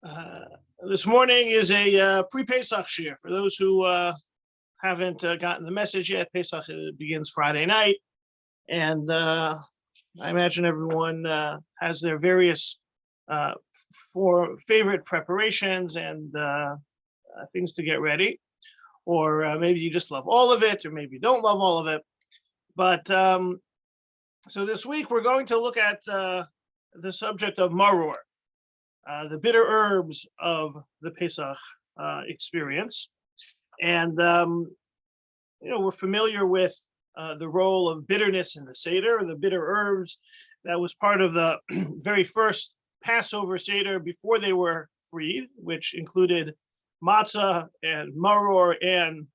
Uh, this morning is a pre-Pesach shir. For those who haven't gotten the message yet, Pesach begins Friday night, and I imagine everyone has their various for favorite preparations and things to get ready, or maybe you just love all of it, or maybe you don't love all of it. But so this week we're going to look at the subject of Maror. The bitter herbs of the Pesach experience. And, we're familiar with the role of bitterness in the Seder, the bitter herbs. That was part of the very first Passover Seder before they were freed, which included matzah and maror and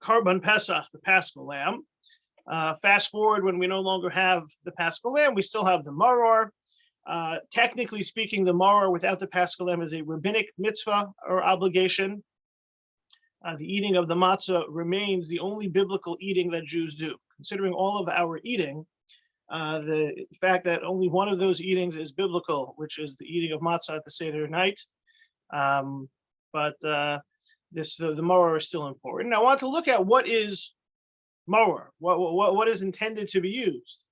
Karban Pesach, the Paschal Lamb. Fast forward, when we no longer have the Paschal Lamb, we still have the maror. Technically speaking, the maror without the Paschal Lamb is a rabbinic mitzvah or obligation. The eating of the matzah remains the only biblical eating that Jews do. Considering all of our eating, the fact that only one of those eatings is biblical, which is the eating of matzah at the Seder night. But the maror is still important. Now, I want to look at what is maror, what is intended to be used.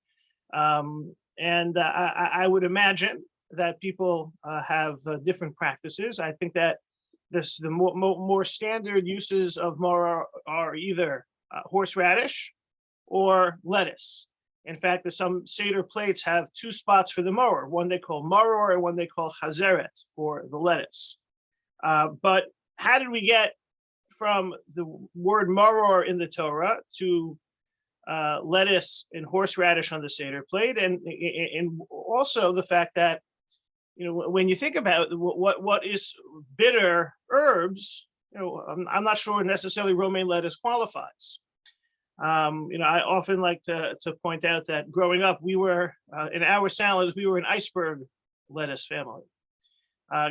And I would imagine that people have different practices. I think that the more standard uses of maror are either horseradish or lettuce. In fact, some Seder plates have two spots for the maror, one they call maror and one they call chazeret for the lettuce. But how did we get from the word maror in the Torah to lettuce and horseradish on the Seder plate, and also the fact that, when you think about what is bitter herbs, I'm not sure necessarily romaine lettuce qualifies. I often like to point out that growing up, we were in our salads, we were an iceberg lettuce family.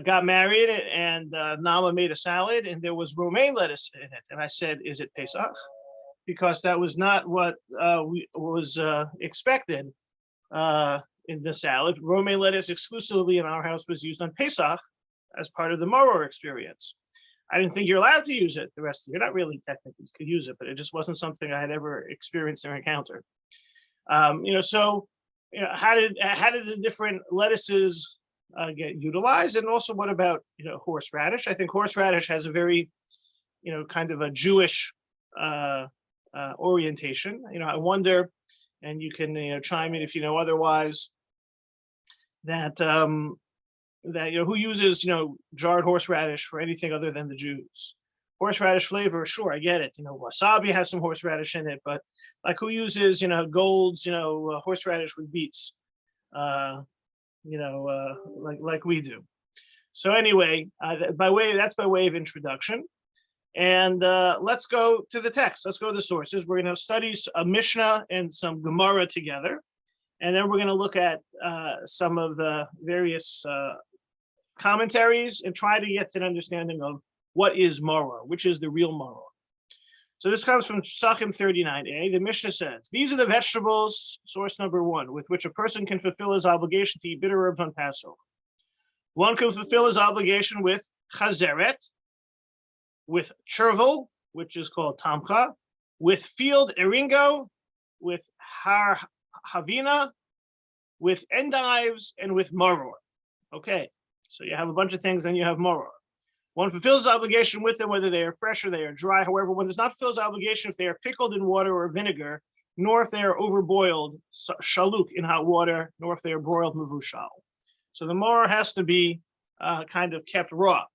Got married, and Nama made a salad, and there was romaine lettuce in it, and I said, "Is it Pesach?" Because that was not what was expected in the salad. Romaine lettuce exclusively in our house was used on Pesach as part of the maror experience. I didn't think you're allowed to use it the rest of the year. Not really technically could use it, but it just wasn't something I had ever experienced or encountered. How did the different lettuces get utilized? And also, what about horseradish? I think horseradish has a very kind of a Jewish orientation. I wonder, and you can chime in if you know otherwise, that who uses jarred horseradish for anything other than the Jews? Horseradish flavor, sure, I get it. Wasabi has some horseradish in it, but like who uses Gold's horseradish with beets? Like we do. So anyway, that's by way of introduction. And let's go to the text. Let's go to the sources. We're going to study a Mishnah and some Gemara together. And then we're going to look at some of the various commentaries and try to get to an understanding of what is maror, which is the real maror. So this comes from Psachim 39a. The Mishnah says, these are the vegetables, source number one, with which a person can fulfill his obligation to eat bitter herbs on Passover. One can fulfill his obligation with chazeret, with chervil, which is called tamcha, with field eringo, with har havina, with endives, and with maror. Okay, so you have a bunch of things, then you have maror. One fulfills his obligation with them, whether they are fresh or they are dry. However, one does not fulfill his obligation if they are pickled in water or vinegar, nor if they are overboiled, shaluk, in hot water, nor if they are broiled mevushal. So the maror has to be kind of kept raw.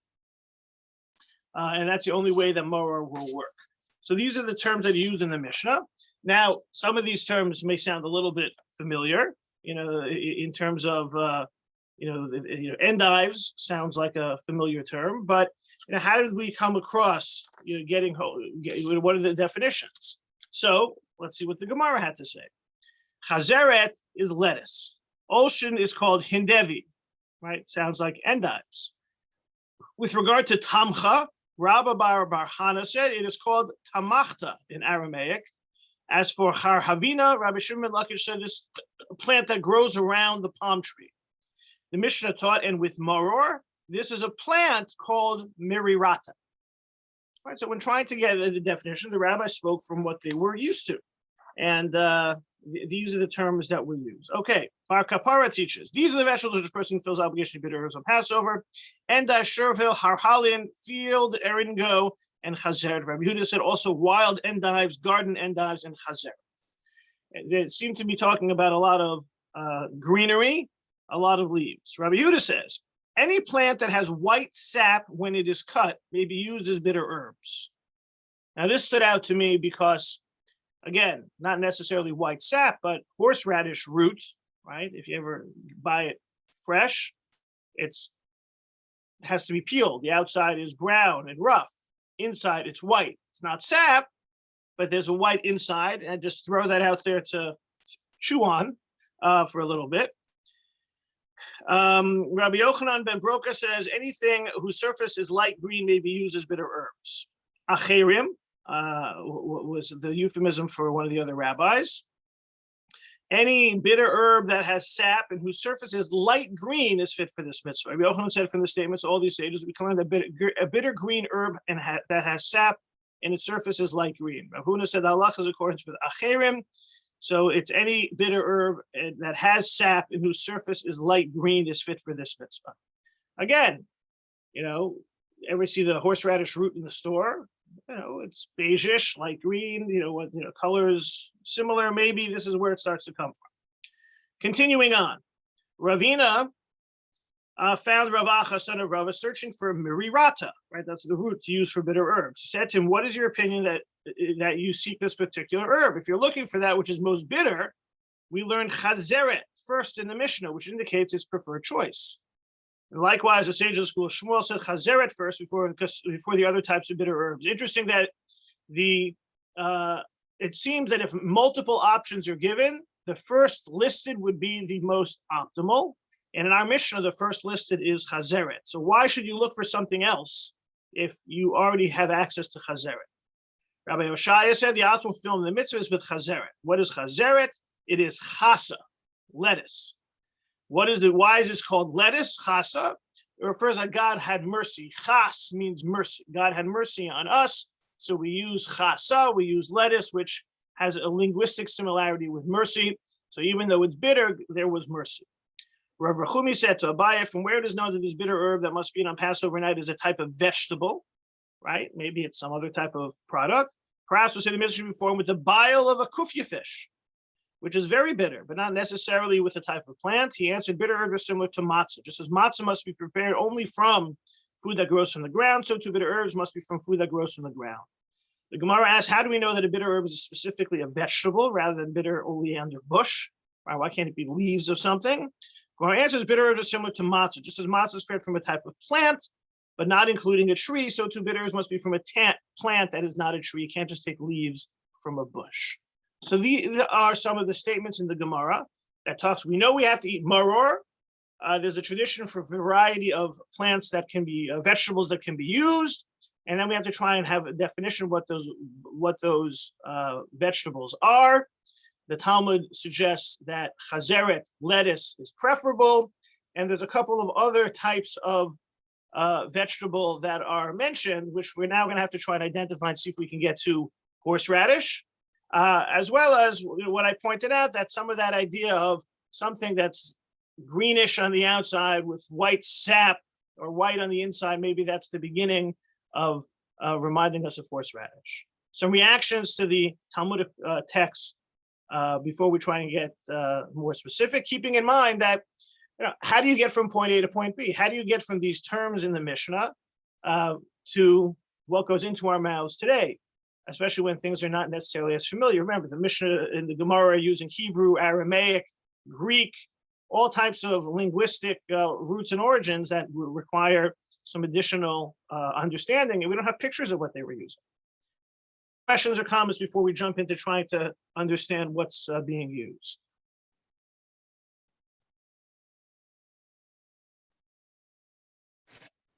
And that's the only way that maror will work. So these are the terms that are used in the Mishnah. Now, some of these terms may sound a little bit familiar, in terms of, endives sounds like a familiar term, but how did we come across, what are the definitions? So let's see what the Gemara had to say. Chazeret is lettuce. Ocean is called hindevi, right? Sounds like endives. With regard to tamcha, Rabba Bar Hana said it is called tamachta in Aramaic. As for har havina, Rabbi Shimon Lakish said it's a plant that grows around the palm tree. The Mishnah taught, and with maror, this is a plant called mirirata. Right, so when trying to get the definition, the rabbi spoke from what they were used to. And these are the terms that we use. Okay, Bar Kapara teaches, these are the vegetables which a person feels obligation to bitter herbs on Passover. Enda, Shervil, Harhalin, field, eringo, and chazer. Rabbi Yehuda said also wild endives, garden endives, and chazer. They seem to be talking about a lot of greenery, a lot of leaves. Rabbi Yehuda says, any plant that has white sap when it is cut may be used as bitter herbs. Now this stood out to me because, again, not necessarily white sap, but horseradish root, right? If you ever buy it fresh, it has to be peeled. The outside is brown and rough. Inside, it's white. It's not sap, but there's a white inside, and just throw that out there to chew on for a little bit. Rabbi Yochanan ben Broka says anything whose surface is light green may be used as bitter herbs. Acherim was the euphemism for one of the other rabbis. Any bitter herb that has sap and whose surface is light green is fit for this mitzvah. Rabbi Yochanan said from the statements, all these sages, we come in a bitter green herb and that has sap and its surface is light green. Rav Huna said the halacha is accordance with acherim. So it's any bitter herb that has sap and whose surface is light green is fit for this mitzvah. Again, ever see the horseradish root in the store? It's beigeish, light green, colors similar. Maybe this is where it starts to come from. Continuing on, Ravina found Rav Acha, son of Rava, searching for mirirata, right? That's the root to use for bitter herbs. He said to him, what is your opinion that you seek this particular herb? If you're looking for that which is most bitter, we learn chazeret first in the Mishnah, which indicates its preferred choice. And likewise, the sage of the school of Shmuel said chazeret first before the other types of bitter herbs. Interesting that it seems that if multiple options are given, the first listed would be the most optimal. And in our Mishnah, the first listed is chazeret. So why should you look for something else if you already have access to chazeret? Rabbi Hoshaya said the optimal film in the mitzvah is with chazeret. What is chazeret? It is chasa, lettuce. Why is this called lettuce? Chasa. It refers to God had mercy. Chas means mercy. God had mercy on us. So we use chasa, we use lettuce, which has a linguistic similarity with mercy. So even though it's bitter, there was mercy. Rav Rachumi said to Abaye, from where it is known that this bitter herb that must be on Passover night is a type of vegetable, right? Maybe it's some other type of product. Perhaps we'll say the mitzvah should be formed with the bile of a kufya fish, which is very bitter, but not necessarily with a type of plant. He answered, bitter herbs are similar to matzah. Just as matzah must be prepared only from food that grows from the ground, so too bitter herbs must be from food that grows from the ground. The Gemara asks, how do we know that a bitter herb is specifically a vegetable rather than bitter oleander bush? Right? Why can't it be leaves of something? Our answer is bitter herbs are similar to matzah. Just as matzah is prepared from a type of plant, but not including a tree, so too bitter herbs must be from a plant that is not a tree. You can't just take leaves from a bush. So these are some of the statements in the Gemara that talks. We know we have to eat maror. There's a tradition for a variety of plants that can be vegetables that can be used, and then we have to try and have a definition of what those vegetables are. The Talmud suggests that chazeret, lettuce, is preferable. And there's a couple of other types of vegetable that are mentioned, which we're now going to have to try and identify and see if we can get to horseradish, as well as what I pointed out, that some of that idea of something that's greenish on the outside with white sap or white on the inside, maybe that's the beginning of reminding us of horseradish. Some reactions to the Talmudic text before we try and get more specific, keeping in mind that, how do you get from point A to point B? How do you get from these terms in the Mishnah to what goes into our mouths today, especially when things are not necessarily as familiar? Remember, the Mishnah and the Gemara are using Hebrew, Aramaic, Greek, all types of linguistic roots and origins that require some additional understanding, and we don't have pictures of what they were using. Questions or comments before we jump into trying to understand what's being used?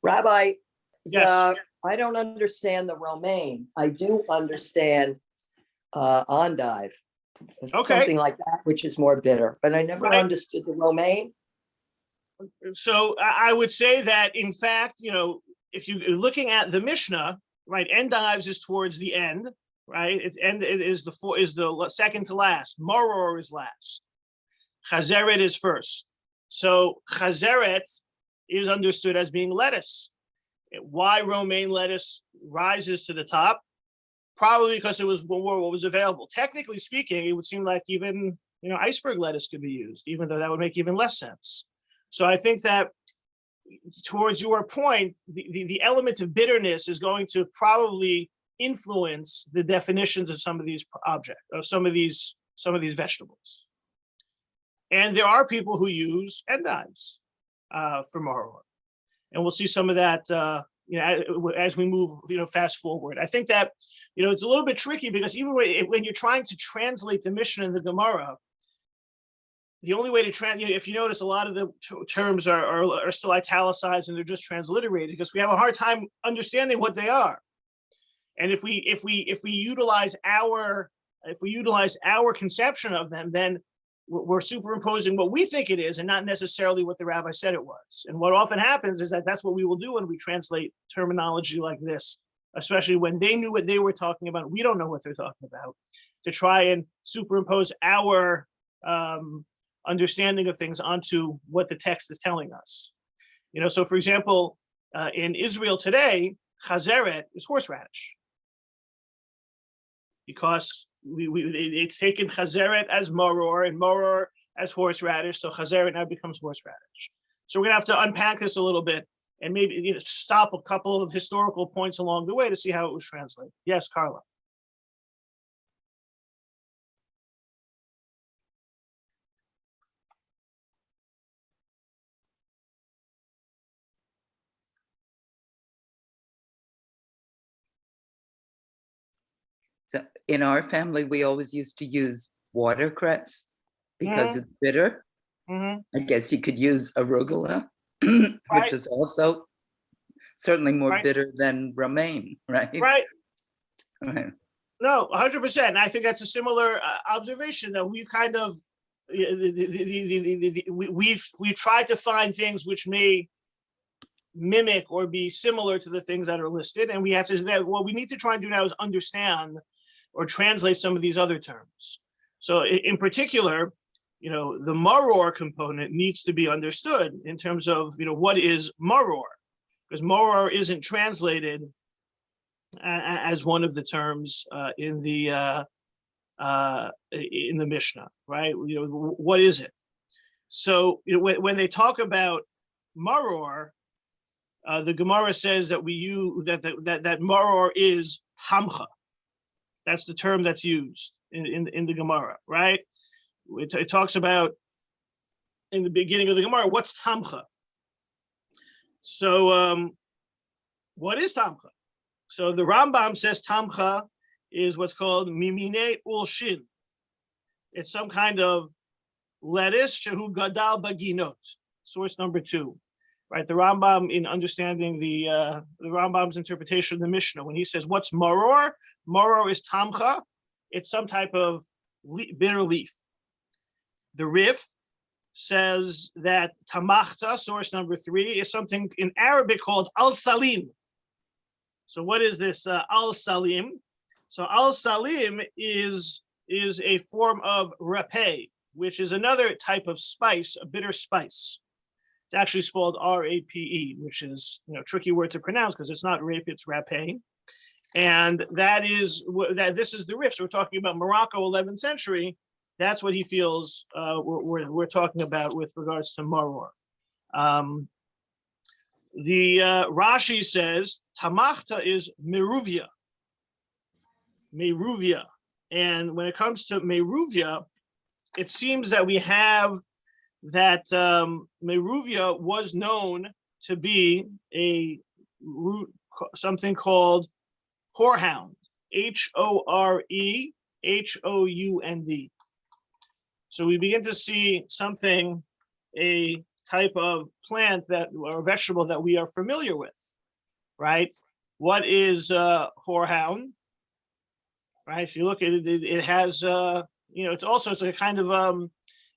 Rabbi, Yes. I don't understand the romaine. I do understand endive, Okay. something like that, which is more bitter, but I never Right. understood the romaine. So I would say that, in fact, if you're looking at the Mishnah, right, endives is towards the end, right? It is the second to last. Maror is last. Chazeret is first. So chazeret is understood as being lettuce. Why romaine lettuce rises to the top? Probably because it was what was available. Technically speaking, it would seem like even iceberg lettuce could be used, even though that would make even less sense. So I think that, towards your point, the element of bitterness is going to probably influence the definitions of some of these objects, or some of these vegetables. And there are people who use endives for maror, and we'll see some of that as we move fast forward. I think that it's a little bit tricky, because even when you're trying to translate the Mishnah and the Gemara, the only way to translate, if you notice, a lot of the terms are still italicized and they're just transliterated, because we have a hard time understanding what they are. And if we utilize our conception of them, then we're superimposing what we think it is and not necessarily what the rabbi said it was. And what often happens is that that's what we will do when we translate terminology like this, especially when they knew what they were talking about. We don't know what they're talking about, to try and superimpose our understanding of things onto what the text is telling us. So for example, in Israel today, chazeret is horseradish, because it's taken chazeret as maror and maror as horseradish, so chazeret now becomes horseradish. So we're gonna have to unpack this a little bit and maybe stop a couple of historical points along the way to see how it was translated. Yes, Carla. So in our family, we always used to use watercress because it's bitter. I guess you could use arugula, which is also certainly more bitter than romaine, right? Right. Right. No, 100%. And I think that's a similar observation, that we've kind of we've tried to find things which may mimic or be similar to the things that are listed, and we have to. What we need to try and do now is understand or translate some of these other terms. So in particular, the maror component needs to be understood in terms of, what is maror, because maror isn't translated as one of the terms in the Mishnah, right? What is it? So when they talk about maror, the Gemara says that that maror is tamcha. That's the term that's used in the Gemara, right? It talks about, in the beginning of the Gemara, what's tamcha. So what is tamcha? So the Rambam says tamcha is what's called mimine ulshin. It's some kind of lettuce, shehu gadal baginot, source number 2. Right, the Rambam, in understanding the Rambam's interpretation of the Mishnah, when he says what's maror, maror is tamcha. It's some type of bitter leaf. The Rif says that tamachta, source number 3, is something in Arabic called al-salim. So what is this al-salim? So al-salim is a form of rapé, which is another type of spice, a bitter spice. It's actually spelled R-A-P-E, which is a tricky word to pronounce because it's not rape, it's rapé. And this is the Rif. So we're talking about Morocco, 11th century. That's what he feels we're talking about with regards to maror. The Rashi says tamachta is meruvia. Meruvia. And when it comes to meruvia, it seems that we have that meruvia was known to be a root, something called horehound, H-O-R-E-H-O-U-N-D. So we begin to see something, a type of plant or vegetable that we are familiar with, right? What is horehound? Right? If you look at it, it has, it's a kind of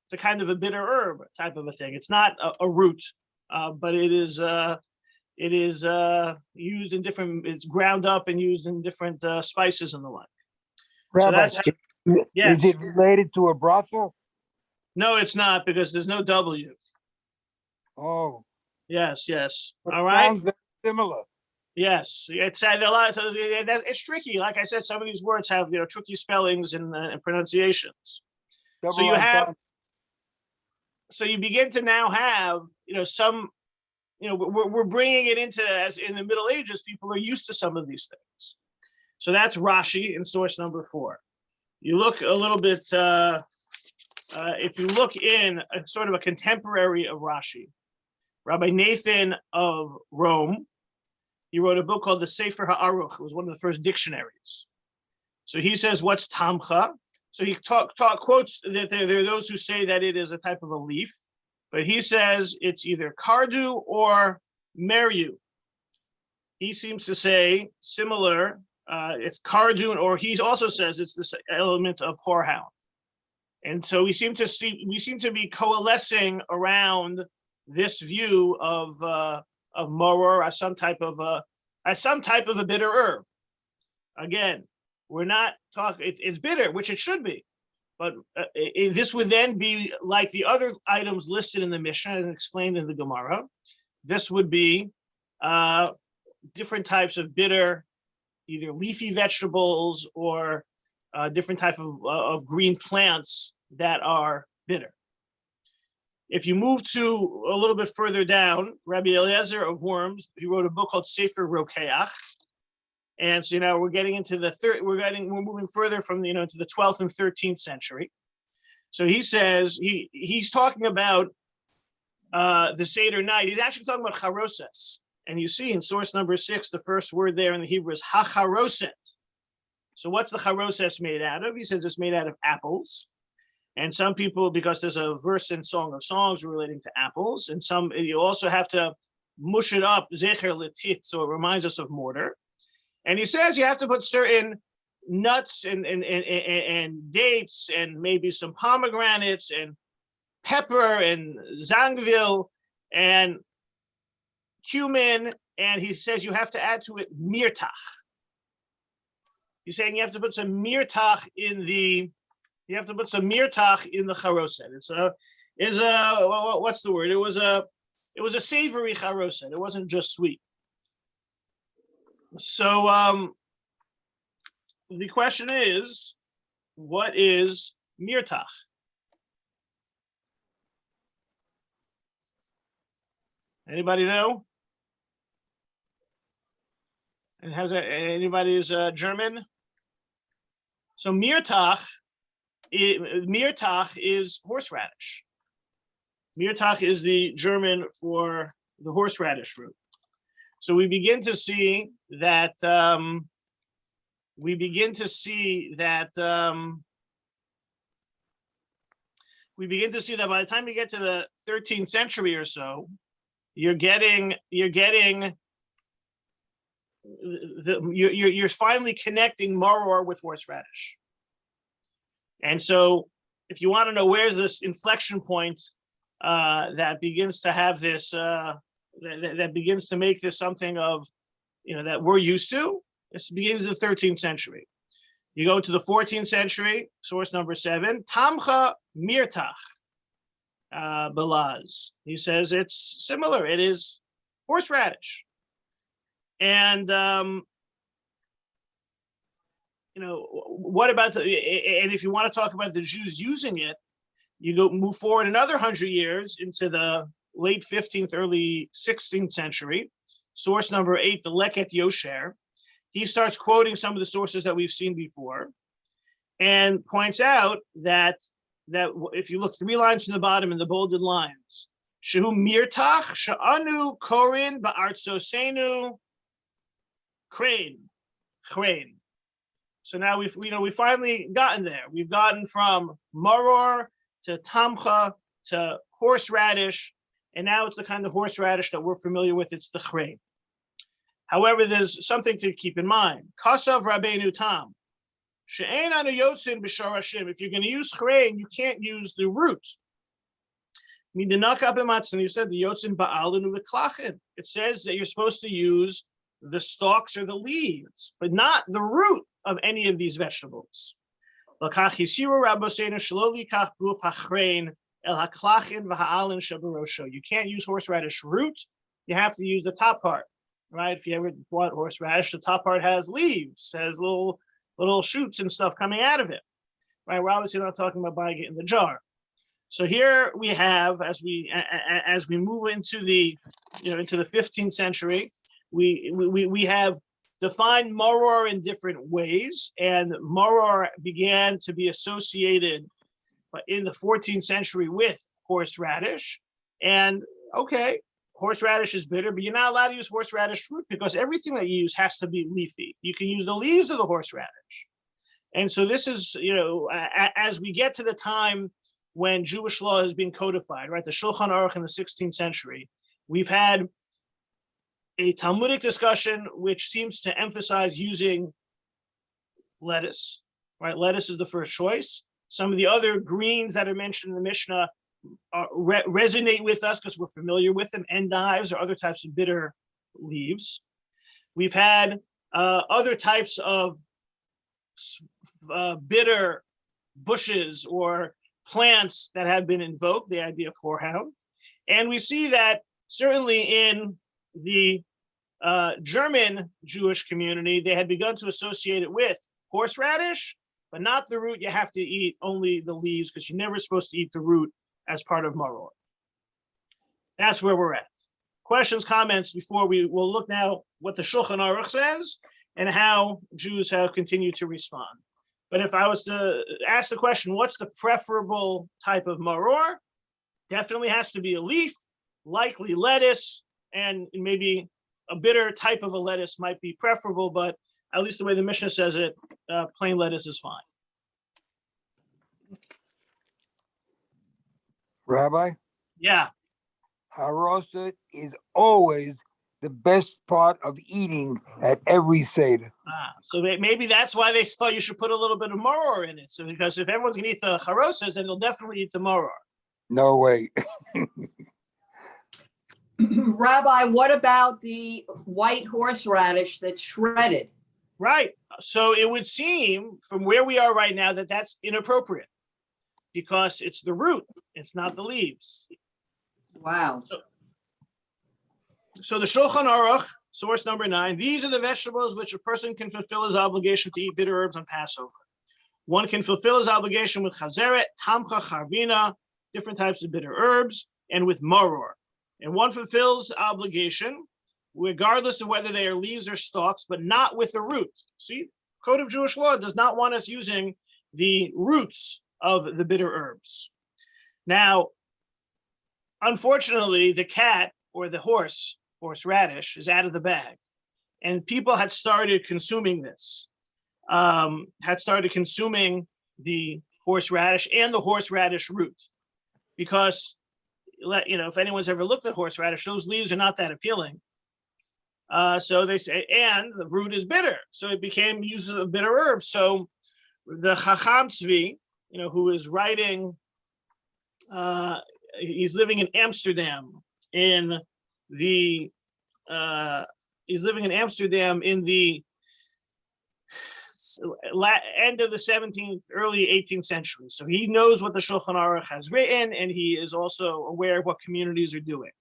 it's a kind of a bitter herb type of a thing. It's not a root, but it is used in different. It's ground up and used in different spices and the like. So Rabbi, that's yes. is it related to a brothel? No, it's not because there's no W. Oh, Yes, yes. but All it right. sounds very similar. Yes, it's a lot. It's tricky. Like I said, some of these words have tricky spellings and pronunciations. So you Double have, entendre. so you begin to now have some. We're bringing it into, as in the Middle Ages, people are used to some of these things. So that's Rashi in source number 4. You look a little bit. If you look in a sort of a contemporary of Rashi, Rabbi Nathan of Rome, he wrote a book called the Sefer HaAruch. It was one of the first dictionaries. So he says, what's tamcha? So he quotes that there are those who say that it is a type of a leaf, but he says it's either kardu or meryu. He seems to say similar, it's kardun, or he also says it's this element of whorehound. And so we seem to be coalescing around this view of maror as some type of a bitter herb. Again, we're not talking. It's bitter, which it should be, but this would then be like the other items listed in the Mishnah and explained in the Gemara. This would be different types of bitter, either leafy vegetables or different type of green plants that are bitter. If you move to a little bit further down, Rabbi Eliezer of Worms, he wrote a book called Sefer Rokeach. And so now we're getting into we're moving further from into the 12th and 13th century. So he says he's talking about the Seder night. He's actually talking about charoses. And you see in source number 6, the first word there in the Hebrew is hacharoset. So what's the charoses made out of? He says it's made out of apples. And some people, because there's a verse in Song of Songs relating to apples, and some you also have to mush it up, zecher letit, so it reminds us of mortar. And he says you have to put certain nuts and dates and maybe some pomegranates and pepper and zangvil and cumin, and he says you have to add to it mirtach. He's saying you have to put some mirtach in the charoset. What's the word? It was a savory charoset. It wasn't just sweet. So the question is, what is mirtach? Anybody know? And has anybody's German? So mirtach is horseradish. Mirtach is the German for the horseradish root. So we begin to see that by the time you get to the 13th century or so, you're finally connecting maror with horseradish. And so if you want to know where's this inflection point that begins to have this that begins to make this something of that we're used to, this begins in the 13th century. You go to the 14th century, source number 7, tamcha mirtach belaz. He says it's similar. It is horseradish. And what about and if you want to talk about the Jews using it, you move forward another 100 years into the late 15th, early 16th century. Source number 8, the Leket Yosher. He starts quoting some of the sources that we've seen before, and points out that if you look 3 lines from the bottom in the bolded lines, Shehu mirtach she'anu korin ba'artzosenu Crane. So now we've finally gotten there. We've gotten from maror to tamcha to horseradish, and now it's the kind of horseradish that we're familiar with. It's the crane. However, there's something to keep in mind. Kasav Rabbeinu Tam, she'ein anu yotzin b'sharashim. If you're going to use crane, you can't use the root. You said the yotzin ba'alin u'v'klachin. It says that you're supposed to use the stalks or the leaves, but not the root of any of these vegetables. You can't use horseradish root. You have to use the top part, right? If you ever bought horseradish, the top part has leaves, has little shoots and stuff coming out of it, right? We're obviously not talking about buying it in the jar. So here we have, as we move into the 15th century, we have defined maror in different ways, and maror began to be associated in the 14th century with horseradish. And okay, horseradish is bitter, but you're not allowed to use horseradish root because everything that you use has to be leafy. You can use the leaves of the horseradish. And so this is, as we get to the time when Jewish law has been codified, right? The Shulchan Aruch in the 16th century, we've had a Talmudic discussion which seems to emphasize using lettuce, right? Lettuce is the first choice. Some of the other greens that are mentioned in the Mishnah resonate with us because we're familiar with them, endives or other types of bitter leaves. We've had other types of bitter bushes or plants that have been invoked, the idea of horehound. And we see that certainly in the German Jewish community, they had begun to associate it with horseradish, but not the root. You have to eat only the leaves because you're never supposed to eat the root as part of maror. That's where we're at. Questions, comments before will look now what the Shulchan Aruch says and how Jews have continued to respond. But if I was to ask the question, what's the preferable type of maror? Definitely has to be a leaf, likely lettuce, and maybe a bitter type of a lettuce might be preferable, but at least the way the Mishnah says it, plain lettuce is fine. Rabbi, Yeah. haroset is always the best part of eating at every Seder. So maybe that's why they thought you should put a little bit of maror in it. So because if everyone's gonna eat the charoses, then they'll definitely eat the maror. No way. Rabbi, what about the white horseradish that's shredded? Right. So it would seem from where we are right now that that's inappropriate because it's the root, it's not the leaves. Wow. So the Shulchan Aruch, source number 9, these are the vegetables which a person can fulfill his obligation to eat bitter herbs on Passover. One can fulfill his obligation with chazeret, tamcha, charvina, different types of bitter herbs, and with maror. And one fulfills obligation regardless of whether they are leaves or stalks, but not with the root. See, Code of Jewish Law does not want us using the roots of the bitter herbs. Now, unfortunately, the cat or the horseradish is out of the bag. And people had started consuming this, had started consuming the horseradish and the horseradish root. Because, if anyone's ever looked at horseradish, those leaves are not that appealing. So they say, and the root is bitter. So it became use of bitter herbs. So the Chacham Tzvi, who is writing, he's living in Amsterdam in the end of the 17th, early 18th century. So he knows what the Shulchan Aruch has written, and he is also aware of what communities are doing.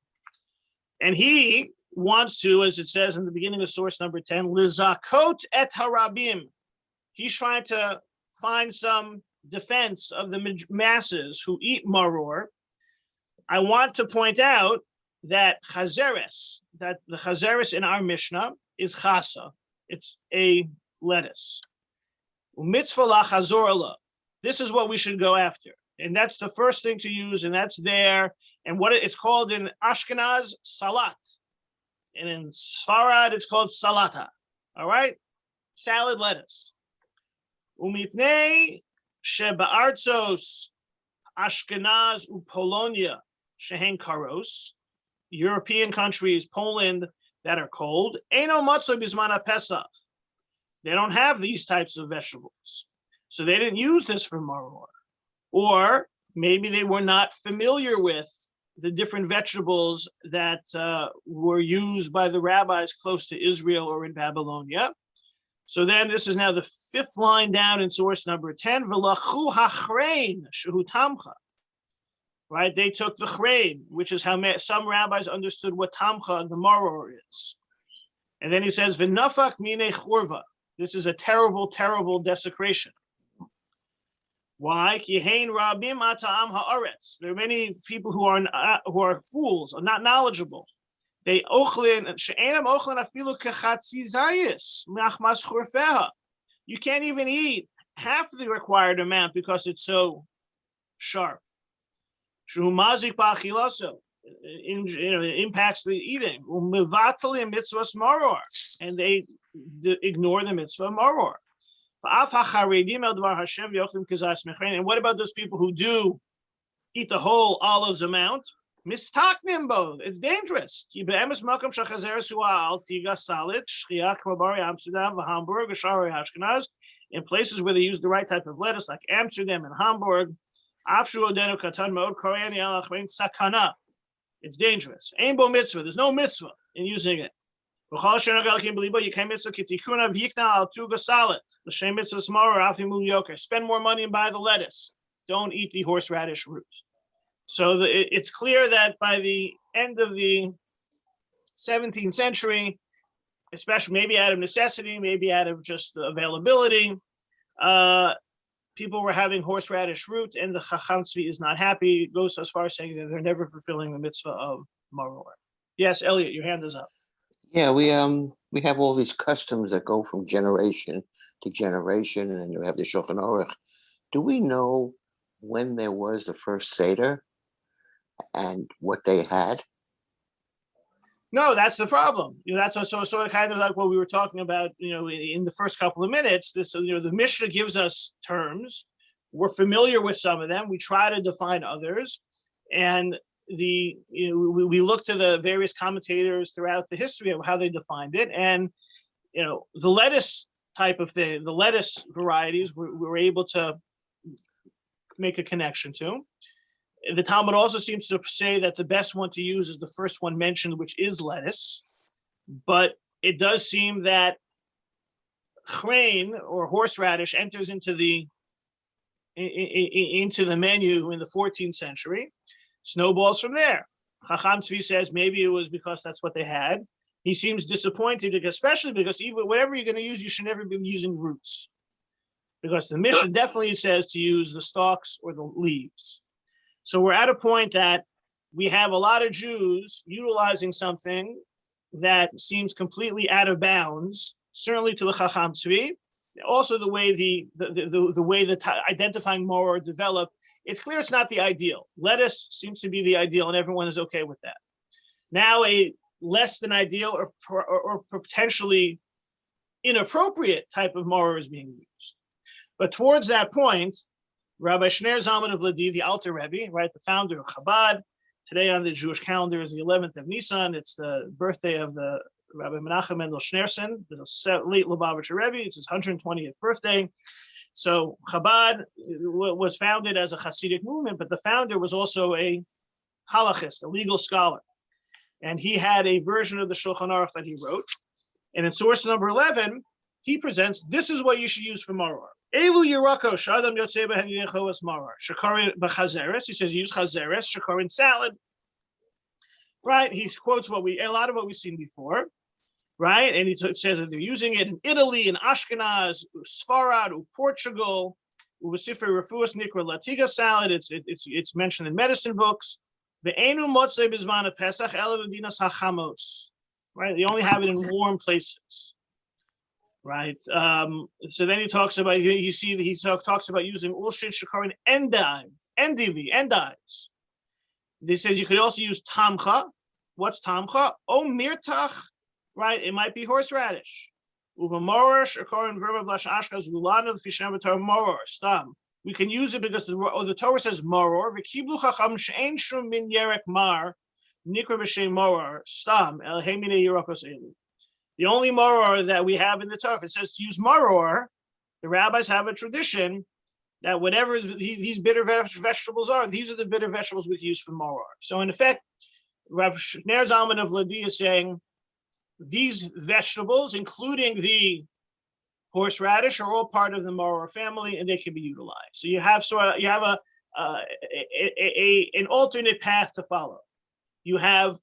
And he wants to, as it says in the beginning of source number 10, lizakot et harabim. He's trying to find some defense of the masses who eat maror. I want to point out that the chazeres in our Mishnah is chasa. It's a lettuce. Mitzvah lachazor alav. This is what we should go after. And that's the first thing to use, and that's there. And what it's called in Ashkenaz, salat. And in Sfarad, it's called salata. All right? Salad lettuce. Umipnei sheba'artzos Ashkenaz upolonia shehen karos. European countries, Poland, that are cold. Eino matzo bizman Pesach. They don't have these types of vegetables. So they didn't use this for maror. Or maybe they were not familiar with the different vegetables that were used by the rabbis close to Israel or in Babylonia. So then this is now the fifth line down in source number 10. V'lachu hachrein shehu tamcha. Right, they took the chrein, which is how some rabbis understood what tamcha, the maror, is. And then he says, v'nafak mine churva. This is a terrible, terrible desecration. Why? Ki hein rabim ata'am haaretz. There are many people who are fools, or not knowledgeable. They ochlin she'enam ochlin afilu kechatzi zayis machmas churfeha. You can't even eat half the required amount because it's so sharp. Shu mazik ba'achilaso. It impacts the eating. Umevatali mitzvahs maror, and they ignore the mitzvah maror. And what about those people who do eat the whole olives amount? Mistaknimbo, it's dangerous. In places where they use the right type of lettuce, like Amsterdam and Hamburg, it's dangerous. Ain't mitzvah. There's no mitzvah in using it. You can't mitzvah kitikuna v'yikna al tuga salad. L'shem mitzvah smarer afimu yoker. Spend more money and buy the lettuce. Don't eat the horseradish root. So it's clear that by the end of the 17th century, especially maybe out of necessity, maybe out of just availability, people were having horseradish root, and the Chacham Tzvi is not happy. It goes as far as saying that they're never fulfilling the mitzvah of Maror. Yes, Elliot, your hand is up. Yeah, we have all these customs that go from generation to generation, and you have the Shulchan Aruch. Do we know when there was the first Seder and what they had? No, that's the problem. That's also sort of kind of like what we were talking about, in the first couple of minutes. The Mishnah gives us terms. We're familiar with some of them. We try to define others, and we look to the various commentators throughout the history of how they defined it, and the lettuce type of thing, the lettuce varieties, we're able to make a connection to. The Talmud also seems to say that the best one to use is the first one mentioned, which is lettuce. But it does seem that chrein, or horseradish, enters into the menu in the 14th century. Snowballs from there. Chacham Tzvi says maybe it was because that's what they had. He seems disappointed, especially because even whatever you're going to use, you should never be using roots, because the Mishnah definitely says to use the stalks or the leaves. So we're at a point that we have a lot of Jews utilizing something that seems completely out of bounds, certainly to the Chacham Tzvi. Also, the way the way that identifying Maror developed, it's clear it's not the ideal. Lettuce seems to be the ideal, and everyone is okay with that. Now, a less than ideal or potentially inappropriate type of Maror is being used. But towards that point, Rabbi Shner Zalman of Ladi, the Alter Rebbe, right, the founder of Chabad, today on the Jewish calendar is the 11th of Nisan. It's the birthday of the Rabbi Menachem Mendel Schneerson, the late Lubavitcher Rebbe. It's his 120th birthday. So Chabad was founded as a Hasidic movement, but the founder was also a halachist, a legal scholar. And he had a version of the Shulchan Aruch that he wrote. And in source number 11, he presents, this is what you should use for Maror. Elu Yerako, Shadam Yotzei Behen Yechoas Maror. Shakarin B'Chazeres, he says use Chazeres, Shakarin salad. Right? He quotes a lot of what we've seen before. Right? And he says that they're using it in Italy, in Ashkenaz, Sfarad, Portugal, Uvasifer Refuas Nikra Latiga salad. It's mentioned in medicine books. The Enu Motzei Bizman of Pesach, Elevadinas Hachamos. Right? They only have it in warm places. Right. So then he talks about, he talks about using Ulshin Shakarin endives. He says you could also use tamcha. What's tamcha? Oh, mirtach. Right. It might be horseradish. Uva moror Shakarin verba blash ashkaz ulana fishem moror stam. We can use it because the Torah says moror. V'kiblu chacham she'en shum min yerek mar nikra b'shem moror stam el hemine yerakos elu. The only maror that we have in the Torah, it says to use maror, the rabbis have a tradition that whatever these bitter vegetables are, these are the bitter vegetables we can use for maror. So in effect, Rav Shner Zalman of Ladi is saying these vegetables, including the horseradish, are all part of the maror family, and they can be utilized. So you have an alternate path to follow. You have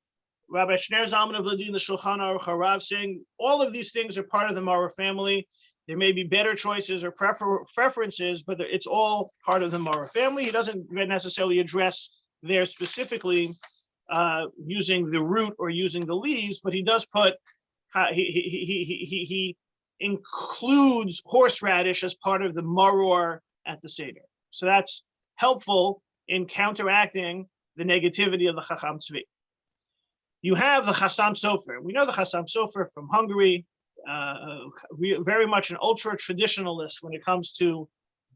Rabbi Shner Zalman of Ladi in the Shulchan Aruch Harav saying all of these things are part of the maror family. There may be better choices or preferences, but it's all part of the maror family. He doesn't necessarily address there specifically using the root or using the leaves, but he does put he includes horseradish as part of the maror at the Seder. So that's helpful in counteracting the negativity of the Chacham Tzvi. You have the Chassam Sofer. We know the Chassam Sofer from Hungary, very much an ultra traditionalist when it comes to,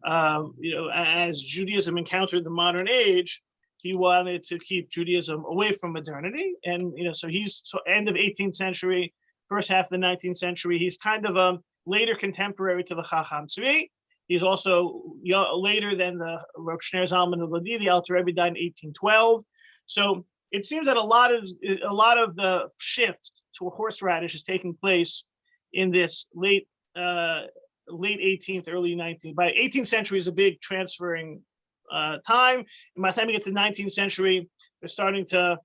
as Judaism encountered the modern age, he wanted to keep Judaism away from modernity. And, so he's end of 18th century, first half of the 19th century. He's kind of a later contemporary to the Chacham Tzvi. He's also later than the Rav Shner Zalman of Ladi. The Alter Rebbe died in 1812. So it seems that a lot of the shift to a horseradish is taking place in this late 18th, early 19th. By 18th century is a big transferring time. And by the time we get to the 19th century, they're starting to,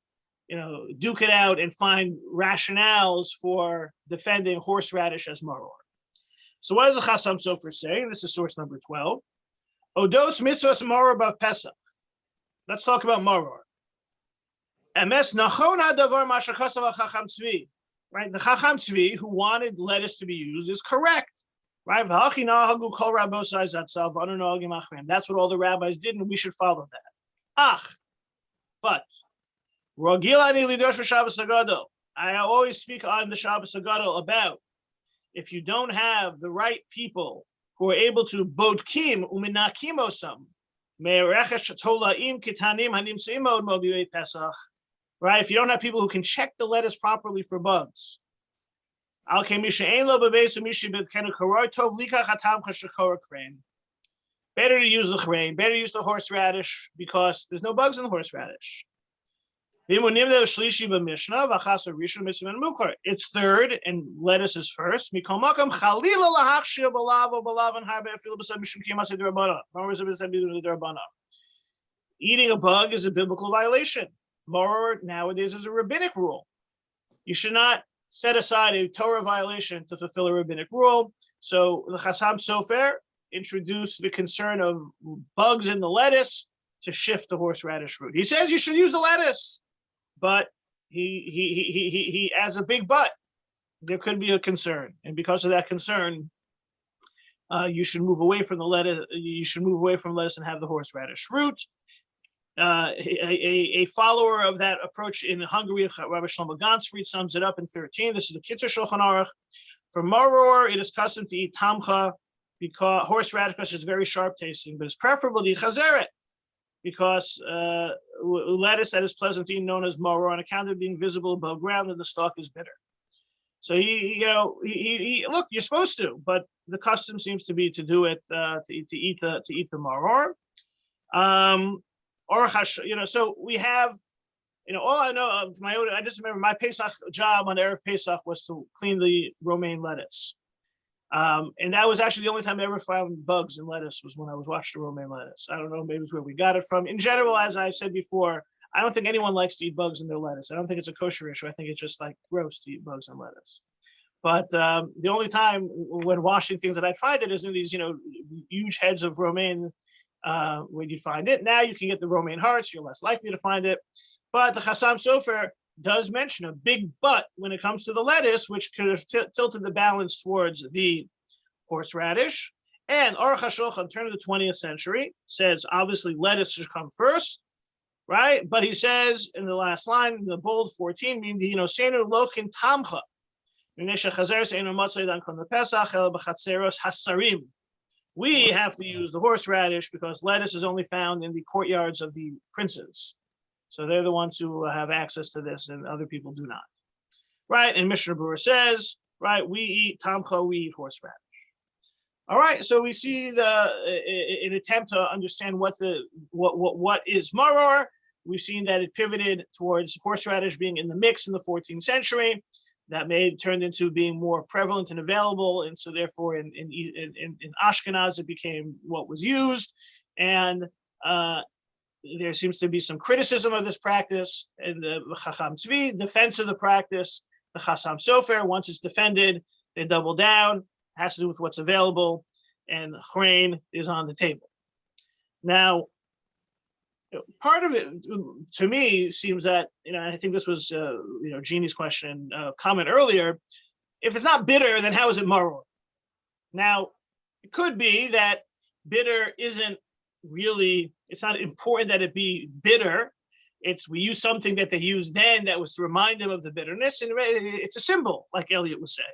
duke it out and find rationales for defending horseradish as maror. So what does the Chassam Sofer say? This is source number 12. Odos mitzvahs maror b'Pesach. Let's talk about maror. Emes nachon hadavar mashakasav Chacham Tzvi. Right, the Chacham Tzvi, who wanted lettuce to be used, is correct. Right, that's what all the rabbis did, and we should follow that. But I always speak on the Shabbos Hagadol about if you don't have the right people who are able to bodkim uminakim osam me'erechesh tolaim kitanim hanimseim od mo'biyei Pesach. Right, if you don't have people who can check the lettuce properly for bugs. Better to use the chrein, better use the horseradish because there's no bugs in the horseradish. It's third and lettuce is first. Eating a bug is a biblical violation. Maror nowadays is a rabbinic rule. You should not set aside a Torah violation to fulfill a rabbinic rule. So the Chassam Sofer introduced the concern of bugs in the lettuce to shift the horseradish root. He says you should use the lettuce, but he has a big but. There could be a concern, and because of that concern, you should move away from the lettuce. You should move away from lettuce and have the horseradish root. A follower of that approach in Hungary, Rabbi Shlomo Gansfried, sums it up in 13. This is the Kitzur Shulchan Aruch. For maror, it is custom to eat tamcha, because horseradish, because it's very sharp tasting, but it's preferable to eat chazeret, because lettuce that is pleasant to eat, known as maror, on account of being visible above ground, and the stalk is bitter. So he look, you're supposed to, but the custom seems to be to do it to eat the maror. So we have, all I know of my own, I just remember my Pesach job on Erev Pesach was to clean the romaine lettuce. And that was actually the only time I ever found bugs in lettuce was when I was watching the romaine lettuce. I don't know, maybe it's where we got it from. In general, as I said before, I don't think anyone likes to eat bugs in their lettuce. I don't think it's a kosher issue. I think it's just like gross to eat bugs in lettuce. But the only time when washing things that I'd find it is in these, huge heads of romaine when you find it. Now you can get the romaine hearts, you're less likely to find it. But the Chassam Sofer does mention a big but when it comes to the lettuce, which could have tilted the balance towards the horseradish. And Aruch HaShulchan, turn of the 20th century, says obviously lettuce should come first, right? But he says in the last line, the bold 14, Senu lochin tamcha. We have to use the horseradish because lettuce is only found in the courtyards of the princes. So they're the ones who have access to this and other people do not. Right? And Mishnah Berurah says, right, we eat tamcha, we eat horseradish. All right, so we see an attempt to understand what is maror. We've seen that it pivoted towards horseradish being in the mix in the 14th century. That turned into being more prevalent and available, and so therefore in Ashkenaz it became what was used. And there seems to be some criticism of this practice, and the Chacham Tzvi defense of the practice. The Chasam Sofer, once it's defended, they double down. It has to do with what's available, and Chrein is on the table. Now, part of it, to me, seems that, I think this was, Jeannie's question, comment earlier. If it's not bitter, then how is it maror? Now, it could be that bitter isn't really, it's not important that it be bitter. We use something that they used then that was to remind them of the bitterness, and it's a symbol, like Elliot was saying.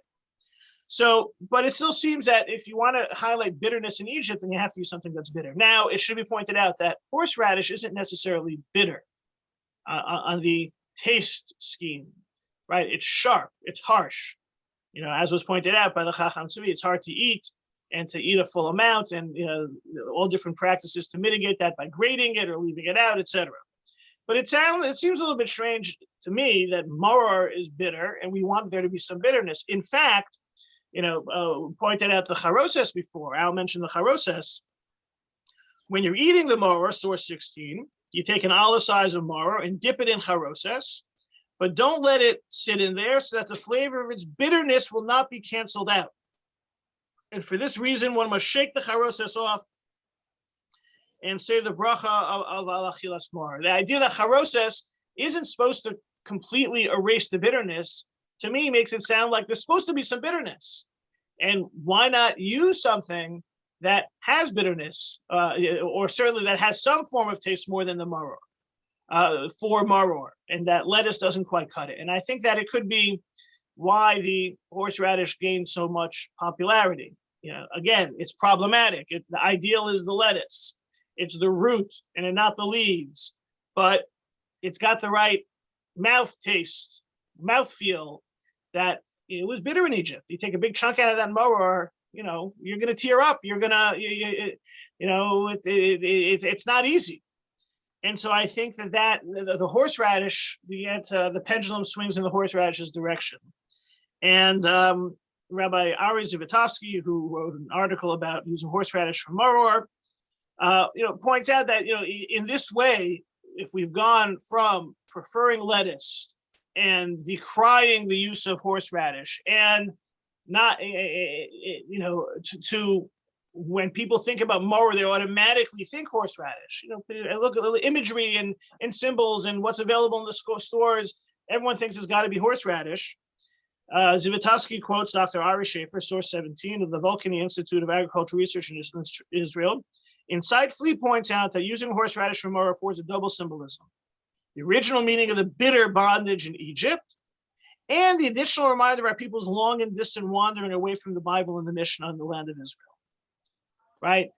So, but it still seems that if you want to highlight bitterness in Egypt, then you have to use something that's bitter. Now, it should be pointed out that horseradish isn't necessarily bitter on the taste scheme, right? It's sharp, it's harsh. As was pointed out by the Chacham Tzvi, it's hard to eat, and to eat a full amount, and all different practices to mitigate that by grating it or leaving it out, etc. But it seems a little bit strange to me that maror is bitter, and we want there to be some bitterness. In fact, pointed out the charoses before. Al mentioned the charoses. When you're eating the maror, source 16, you take an olive size of maror and dip it in charoses, but don't let it sit in there so that the flavor of its bitterness will not be canceled out. And for this reason, one must shake the charoses off and say the bracha of al-achilas maror. The idea that charoses isn't supposed to completely erase the bitterness, to me, makes it sound like there's supposed to be some bitterness. And why not use something that has bitterness, or certainly that has some form of taste more than the maror, for maror, and that lettuce doesn't quite cut it. And I think that it could be why the horseradish gained so much popularity. Again, it's problematic. The ideal is the lettuce. It's the root and not the leaves, but it's got the right mouth taste, mouth feel, that it was bitter in Egypt. You take a big chunk out of that maror, you're going to tear up. You're going to, it's not easy. And so I think that the horseradish, the pendulum swings in the horseradish's direction. And Rabbi Ari Zivotofsky, who wrote an article about using horseradish for maror, points out that, in this way, if we've gone from preferring lettuce and decrying the use of horseradish, and not, to when people think about maror, they automatically think horseradish. Look at the imagery and symbols and what's available in the stores. Everyone thinks it's got to be horseradish. Zivotofsky quotes Dr. Ari Schaefer, source 17 of the Volcany Institute of Agricultural Research in Israel. Insightfully points out that using horseradish for maror affords a double symbolism: the original meaning of the bitter bondage in Egypt, and the additional reminder of our people's long and distant wandering away from the Bible and the Mishnah on the land of Israel. Right?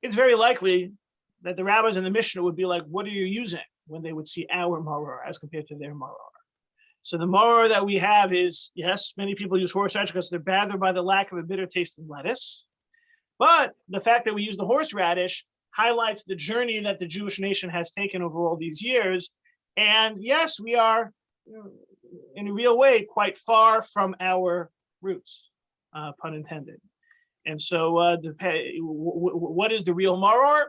It's very likely that the rabbis in the Mishnah would be like, "What are you using?" when they would see our maror as compared to their maror. So the maror that we have is, yes, many people use horseradish because they're bothered by the lack of a bitter taste in lettuce. But the fact that we use the horseradish highlights the journey that the Jewish nation has taken over all these years. And yes, we are, in a real way, quite far from our roots, pun intended. And so what is the real maror?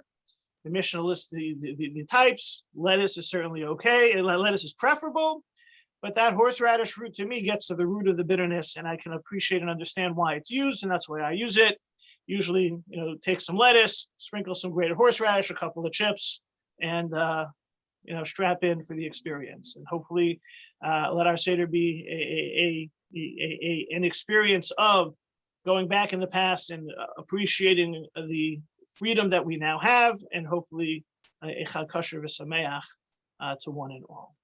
The Mishnah lists the types. Lettuce is certainly okay. Lettuce is preferable. But that horseradish root, to me, gets to the root of the bitterness, and I can appreciate and understand why it's used, and that's why I use it. Usually, take some lettuce, sprinkle some grated horseradish, a couple of chips, and strap in for the experience. And hopefully, let our Seder be an experience of going back in the past and appreciating the freedom that we now have, and hopefully a Chag Kosher v'Sameach to one and all.